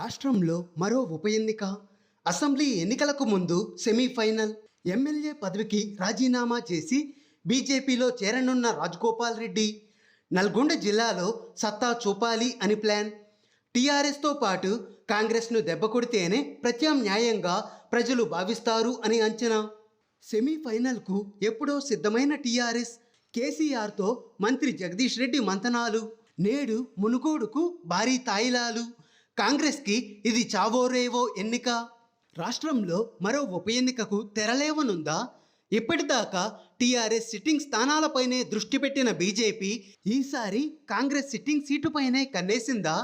రాష్ట్రంలో మరో ఉప ఎన్నిక. అసెంబ్లీ ఎన్నికలకు ముందు సెమీఫైనల్. ఎమ్మెల్యే పదవికి రాజీనామా చేసి బీజేపీలో చేరనున్న రాజగోపాల్ రెడ్డి నల్గొండ జిల్లాలో సత్తా చూపాలి అని ప్లాన్. టీఆర్ఎస్తో పాటు కాంగ్రెస్ను దెబ్బకొడితేనే ప్రత్యామ్నాయంగా ప్రజలు భావిస్తారు అని అంచనా. సెమీఫైనల్కు ఎప్పుడో సిద్ధమైన టీఆర్ఎస్ కేసీఆర్తో మంత్రి జగదీష్ రెడ్డి మంతనాలు. నేడు మునుగోడుకు భారీ తాయిలాలు. కాంగ్రెస్కి ఇది చావోరేవో ఎన్నిక. రాష్ట్రంలో మరో ఉప ఎన్నికకు తెరలేవనుందా? ఇప్పటిదాకా టీఆర్ఎస్ సిట్టింగ్ స్థానాలపైనే దృష్టి పెట్టిన బీజేపీ ఈసారి కాంగ్రెస్ సిట్టింగ్ సీటుపైనే కన్నేసిందా?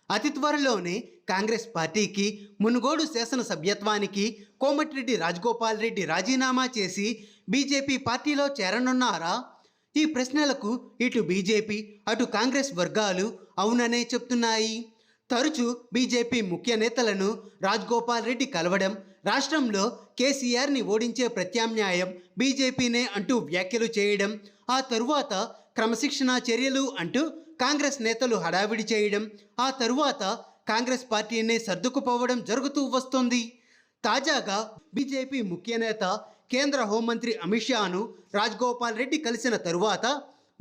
అతి త్వరలోనే కాంగ్రెస్ పార్టీకి మునుగోడు శాసనసభ్యత్వానికి కోమటిరెడ్డి రాజగోపాల్ రెడ్డి రాజీనామా చేసి బీజేపీ పార్టీలో చేరనున్నారా? ఈ ప్రశ్నలకు ఇటు బీజేపీ అటు కాంగ్రెస్ వర్గాలు అవుననే చెప్తున్నాయి. తరచూ బీజేపీ ముఖ్య నేతలను రాజగోపాల్ రెడ్డి కలవడం, రాష్ట్రంలో కేసీఆర్ని ఓడించే ప్రత్యామ్నాయం బీజేపీనే అంటూ వ్యాఖ్యలు చేయడం, ఆ తరువాత క్రమశిక్షణా చర్యలు అంటూ కాంగ్రెస్ నేతలు హడావిడి చేయడం, ఆ తరువాత కాంగ్రెస్ పార్టీనే సర్దుకుపోవడం జరుగుతూ వస్తోంది. తాజాగా బీజేపీ ముఖ్య నేత కేంద్ర హోంమంత్రి అమిత్ షాను రాజగోపాల్ రెడ్డి కలిసిన తరువాత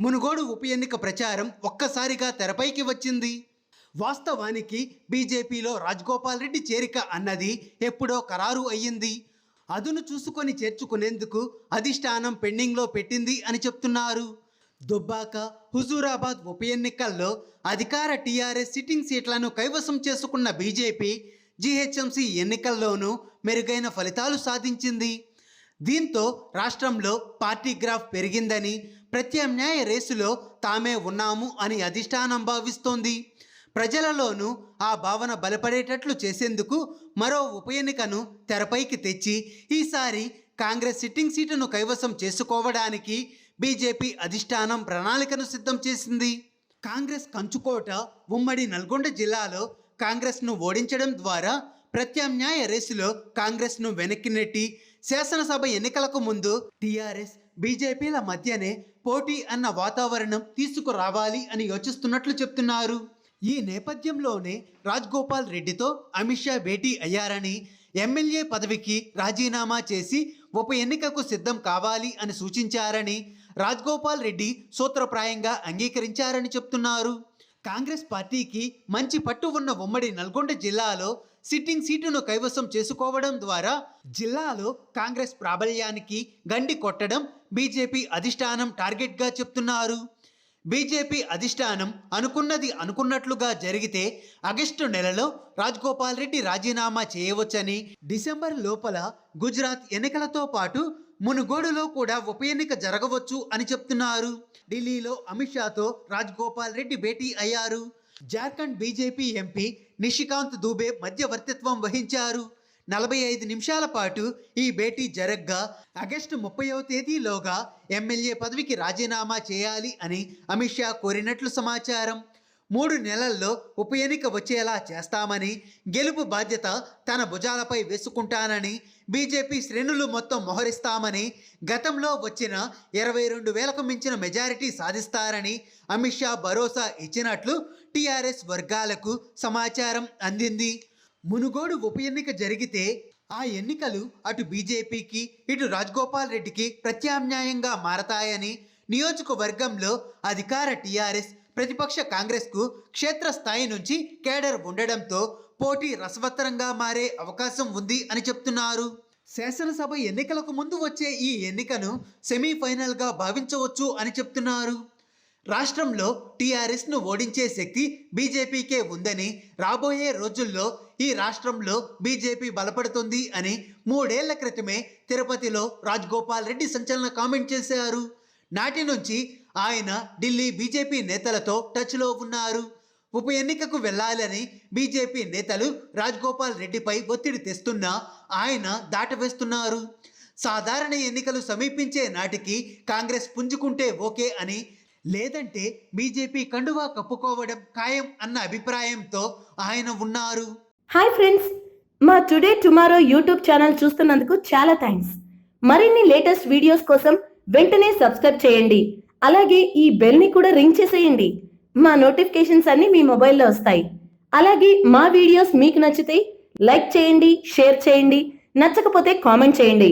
మునుగోడు ఉప ఎన్నిక ప్రచారం ఒక్కసారిగా తెరపైకి వచ్చింది. వాస్తవానికి బీజేపీలో రాజగోపాల్ రెడ్డి చేరిక అన్నది ఎప్పుడో ఖరారు అయ్యింది. అదును చూసుకొని చేర్చుకునేందుకు అధిష్టానం పెండింగ్లో పెట్టింది అని చెప్తున్నారు. దుబ్బాక, హుజూరాబాద్ ఉప ఎన్నికల్లో అధికార టీఆర్ఎస్ సిట్టింగ్ సీట్లను కైవసం చేసుకున్న బీజేపీ జీహెచ్ఎంసీ ఎన్నికల్లోనూ మెరుగైన ఫలితాలు సాధించింది. దీంతో రాష్ట్రంలో పార్టీ గ్రాఫ్ పెరిగిందని, ప్రత్యామ్నాయ రేసులో తామే ఉన్నాము అని అధిష్టానం భావిస్తోంది. ప్రజలలోనూ ఆ భావన బలపడేటట్లు చేసేందుకు మరో ఉప ఎన్నికను తెరపైకి తెచ్చి ఈసారి కాంగ్రెస్ సిట్టింగ్ సీటును కైవసం చేసుకోవడానికి బీజేపీ అధిష్టానం ప్రణాళికను సిద్ధం చేసింది. కాంగ్రెస్ కంచుకోట ఉమ్మడి నల్గొండ జిల్లాలో కాంగ్రెస్ను ఓడించడం ద్వారా ప్రత్యామ్నాయ రేసులో కాంగ్రెస్ను వెనక్కి నెట్టి శాసనసభ ఎన్నికలకు ముందు టీఆర్ఎస్ బీజేపీల మధ్యనే పోటీ అన్న వాతావరణం తీసుకురావాలి అని యోచిస్తున్నట్లు చెప్తున్నారు. ఈ నేపథ్యంలోనే రాజగోపాల్ రెడ్డితో అమిత్ షా భేటీ అయ్యారని, ఎమ్మెల్యే పదవికి రాజీనామా చేసి ఉప ఎన్నికకు సిద్ధం కావాలి అని సూచించారని రాజగోపాల్ రెడ్డి సూత్రప్రాయంగా అంగీకరించారని చెప్తున్నారు. కాంగ్రెస్ పార్టీకి మంచి పట్టు ఉన్న ఉమ్మడి నల్గొండ జిల్లాలో సిట్టింగ్ సీటును కైవసం చేసుకోవడం ద్వారా జిల్లాలో కాంగ్రెస్ ప్రాబల్యానికి గండి కొట్టడం బీజేపీ అధిష్టానం టార్గెట్గా చెప్తున్నారు. బీజేపీ అధిష్టానం అనుకున్నది అనుకున్నట్లుగా జరిగితే ఆగస్టు నెలలో రాజగోపాల్ రెడ్డి రాజీనామా చేయవచ్చని, డిసెంబర్ లోపల గుజరాత్ ఎన్నికలతో పాటు మునుగోడులో కూడా ఉప ఎన్నిక జరగవచ్చు అని చెప్తున్నారు. ఢిల్లీలో అమిత్ షాతో రాజగోపాల్ రెడ్డి భేటీ అయ్యారు. జార్ఖండ్ బీజేపీ ఎంపీ నిషికాంత్ దూబే మధ్యవర్తిత్వం వహించారు. 45 నిమిషాల పాటు ఈ భేటీ జరగ్గా ఆగస్టు 30వ తేదీలోగా ఎమ్మెల్యే పదవికి రాజీనామా చేయాలి అని అమిత్ షా కోరినట్లు సమాచారం. 3 నెలల్లో ఉప ఎన్నిక వచ్చేలా చేస్తామని, గెలుపు బాధ్యత తన భుజాలపై వేసుకుంటానని, బీజేపీ శ్రేణులు మొత్తం మోహరిస్తామని, గతంలో వచ్చిన 22,000కు మించిన మెజారిటీ సాధిస్తారని అమిత్ షా భరోసా ఇచ్చినట్లు టీఆర్ఎస్ వర్గాలకు సమాచారం అందింది. మునుగోడు ఉప ఎన్నిక జరిగితే ఆ ఎన్నికలు అటు బీజేపీకి ఇటు రాజగోపాల్ రెడ్డికి ప్రత్యామ్నాయంగా మారతాయని, నియోజకవర్గంలో అధికార టీఆర్ఎస్ ప్రతిపక్ష కాంగ్రెస్కు క్షేత్రస్థాయి నుంచి కేడర్ ఉండడంతో పోటీ రసవత్తరంగా మారే అవకాశం ఉంది అని చెప్తున్నారు. శాసనసభ ఎన్నికలకు ముందు వచ్చే ఈ ఎన్నికను సెమీఫైనల్గా భావించవచ్చు అని చెప్తున్నారు. రాష్ట్రంలో టీఆర్ఎస్ను ఓడించే శక్తి బీజేపీకే ఉందని, రాబోయే రోజుల్లో ఈ రాష్ట్రంలో బీజేపీ బలపడుతుంది అని 3 ఏళ్ల క్రితమే తిరుపతిలో రాజగోపాల్ రెడ్డి సంచలన కామెంట్ చేశారు. నాటి నుంచి ఆయన ఢిల్లీ బీజేపీ నేతలతో టచ్లో ఉన్నారు. ఉప ఎన్నికకు వెళ్లాలని బీజేపీ నేతలు రాజగోపాల్ రెడ్డిపై ఒత్తిడి తెస్తున్నా ఆయన దాటవేస్తున్నారు. సాధారణ ఎన్నికలు సమీపించే నాటికి కాంగ్రెస్ పుంజుకుంటే ఓకే అని, లేదంటే బీజేపీ కండువా కప్పుకోవడం ఖాయం అన్న అభిప్రాయంతో ఆయన ఉన్నారు. హాయ్ ఫ్రెండ్స్, మా టుడే టుమారో యూట్యూబ్ ఛానల్ చూస్తున్నందుకు చాలా థ్యాంక్స్. మరిన్ని లేటెస్ట్ వీడియోస్ కోసం వెంటనే సబ్స్క్రైబ్ చేయండి. అలాగే ఈ బెల్ ని కూడా రింగ్ చేసేయండి. మా నోటిఫికేషన్స్ అన్ని మీ మొబైల్లో వస్తాయి. అలాగే మా వీడియోస్ మీకు నచ్చితే లైక్ చేయండి, షేర్ చేయండి, నచ్చకపోతే కామెంట్ చేయండి.